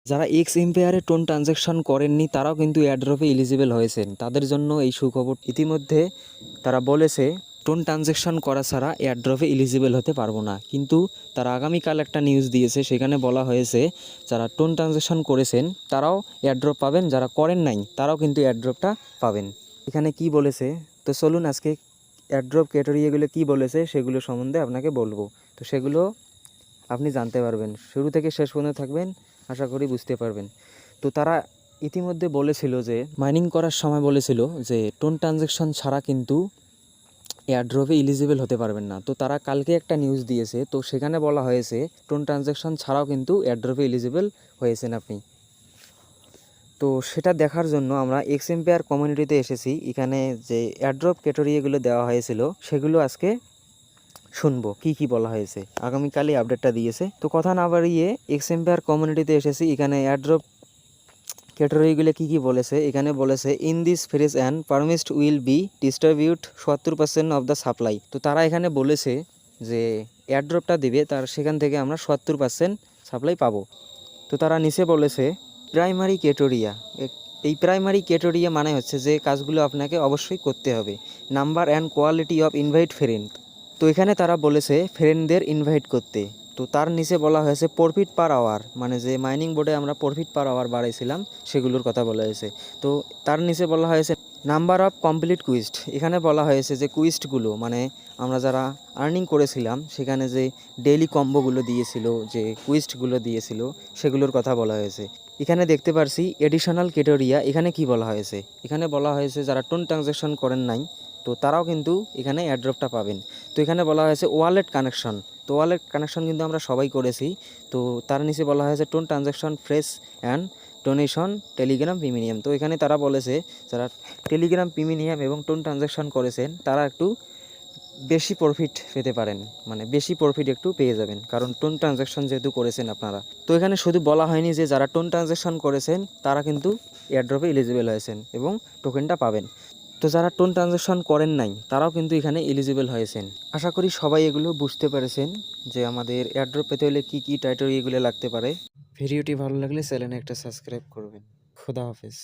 যারা x এম্পায়ারে tone transaction করেননি তারাও কিন্তু এয়ারড্রপে এলিজিবল হয়েছেন, তাদের জন্য এই সুখবর। ইতিমধ্যে তারা বলেছে টোন ট্রানজ্যাকশন করা ছাড়া এয়ারড্রপে এলিজিবল হতে পারবো না, কিন্তু তারা আগামীকাল একটা নিউজ দিয়েছে, সেখানে বলা হয়েছে যারা টোন ট্রানজ্যাকশন করেছেন তারাও এয়ারড্রপ পাবেন, যারা করেন নাই তারাও কিন্তু এয়ারড্রপটা পাবেন। এখানে কি বলেছে, তো চলুন আজকে এয়ারড্রপ ক্যাটেগরিগুলো কি বলেছে সেগুলো সম্বন্ধে আপনাকে বলবো। তো সেগুলো আপনি জানতে পারবেন, শুরু থেকে শেষ পর্যন্ত থাকবেন, আশা করি বুঝতে পারবেন। তো তারা ইতিমধ্যে বলেছিল যে মাইনিং করার সময় বলেছিল যে টোন ট্রানজ্যাকশন ছাড়া কিন্তু এয়ারড্রপে এলিজিবল হতে পারবেন না। তো তারা কালকে একটা নিউজ দিয়েছে, তো সেখানে বলা হয়েছে টোন ট্রানজ্যাকশন ছাড়াও কিন্তু এয়ারড্রপে এলিজিবল হয়েছেন আপনি। তো সেটা দেখার জন্য আমরা এক্স এম্পায়ার কমিউনিটিতে এসেছি। এখানে যে এয়ারড্রপ ক্যাটেগরিগুলো দেওয়া হয়েছিল সেগুলো আজকে শুনবো কি কি বলা হয়েছে, আগামীকালই আপডেটটা দিয়েছে। তো কথা না বাড়িয়ে এক্স এম্পায়ার কমিউনিটিতে এসেছি, এখানে এয়ারড্রপ ক্যাটেগরিগুলো কী কী বলেছে। এখানে বলেছে in this phase and permits will be distribute 70% of the supply. তো তারা এখানে বলেছে যে এয়ারড্রপটা দিবে, তার সেখান থেকে আমরা 70% সাপ্লাই পাবো। তো তারা নিচে বলেছে প্রাইমারি ক্যাটেগরিয়া। এই প্রাইমারি ক্যাটেগরিয়া মানে হচ্ছে যে কাজগুলো আপনাকে অবশ্যই করতে হবে। Number and quality of invite friend. তো এখানে তারা বলেছে ফ্রেন্ডদের ইনভাইট করতে। তো তার নিচে বলা হয়েছে প্রফিট পার আওয়ার, মানে যে মাইনিং বোর্ডে আমরা প্রফিট পার আওয়ার বাড়াইছিলাম সেগুলোর কথা বলা হয়েছে। তো তার নিচে বলা হয়েছে নাম্বার অফ কমপ্লিট কুইস্ট। এখানে বলা হয়েছে যে কুইস্টগুলো মানে আমরা যারা আর্নিং করেছিলাম সেখানে যে ডেইলি কম্বোগুলো দিয়েছিল, যে কুইস্টগুলো দিয়েছিল সেগুলোর কথা বলা হয়েছে। এখানে দেখতে পারছি এডিশনাল ক্যাটেগরিয়া। এখানে কি বলা হয়েছে, এখানে বলা হয়েছে যারা টোন ট্রানজ্যাকশন করেন নাই তো তারাও কিন্তু এখানে এয়ারড্রপটা পাবেন। তো এখানে বলা হয়েছে ওয়ালেট কানেকশন। তো ওয়ালেট কানেকশন কিন্তু আমরা সবাই করেছি। তো তার নিচে বলা হয়েছে tone transaction fresh and donation Telegram premium. তো এখানে তারা বলেছে যারা টেলিগ্রাম প্রিমিয়াম এবং টোন ট্রানজ্যাকশন করেছেন তারা একটু বেশি প্রফিট পেতে পারেন, মানে বেশি প্রফিট একটু পেয়ে যাবেন, কারণ টোন ট্রানজ্যাকশন যেহেতু করেছেন আপনারা। তো এখানে শুধু বলা হয়নি যে যারা টোন ট্রানজ্যাকশন করেছেন তারা কিন্তু এয়ারড্রপে এলিজিবল হয়েছেন এবং টোকেনটা পাবেন। তো যারা টোন ট্রানজ্যাকশন করেন নাই তারাও কিন্তু এখানে এলিজিবল হয়েছেন। আশা করি সবাই এগুলো বুঝতে পেরেছেন যে আমাদের এয়ারড্রপ পেতে হলে কী কী ক্রাইটেরিয়া এগুলো লাগতে পারে। ভিডিওটি ভালো লাগলে চ্যানেলে একটা সাবস্ক্রাইব করবেন। খোদা হাফেজ।